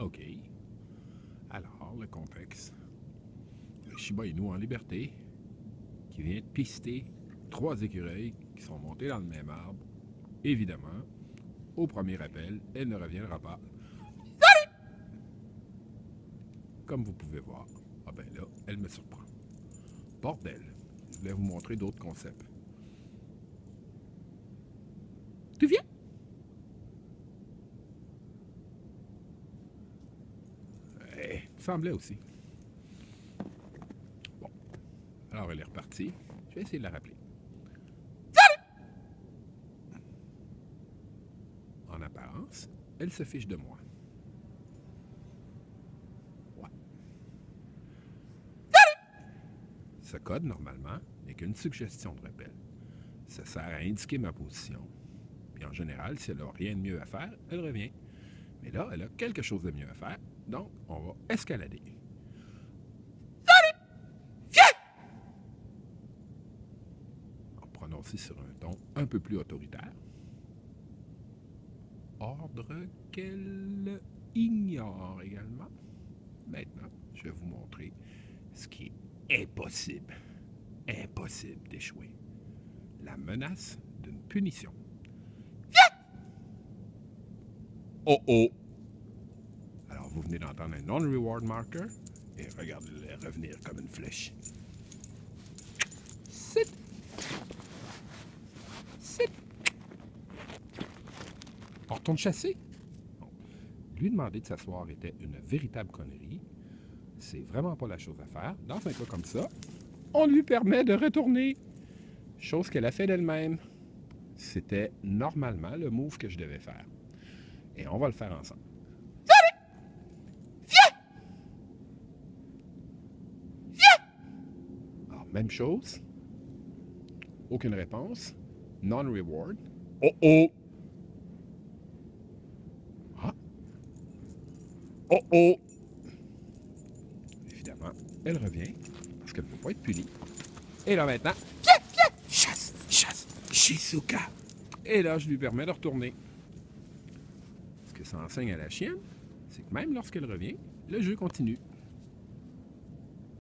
OK. Alors, le contexte. Le Shiba Inu en liberté, qui vient de pister 3 écureuils qui sont montés dans le même arbre. Évidemment, au premier appel, elle ne reviendra pas. Comme vous pouvez voir. Ah ben là, elle me surprend. Bordel, je voulais vous montrer d'autres concepts. Tu viens? Il semblait aussi. Bon, alors elle est repartie. Je vais essayer de la rappeler. En apparence, elle se fiche de moi. Ouais. Ce code, normalement, n'est qu'une suggestion de rappel. Ça sert à indiquer ma position. Puis en général, si elle n'a rien de mieux à faire, elle revient. Mais là, elle a quelque chose de mieux à faire, donc on va escalader. Prononcé sur un ton un peu plus autoritaire. Ordre qu'elle ignore également. Maintenant, je vais vous montrer ce qui est impossible. Impossible d'échouer. La menace d'une punition. Oh oh! Alors, vous venez d'entendre un non-reward marker et regardez-le revenir comme une flèche. Sit! Sit! On retourne chasser? Bon. Lui demander de s'asseoir était une véritable connerie. C'est vraiment pas la chose à faire. Dans un cas comme ça, on lui permet de retourner. Chose qu'elle a fait d'elle-même. C'était normalement le move que je devais faire. Et on va le faire ensemble. Viens! Alors, même chose. Aucune réponse. Non-reward. Oh oh! Ah! Oh oh! Évidemment, elle revient parce qu'elle ne peut pas être punie. Et là maintenant, viens, viens! Chasse, chasse, Shizuka! Et là, je lui permets de retourner. Ce que ça enseigne à la chienne, c'est que même lorsqu'elle revient, le jeu continue.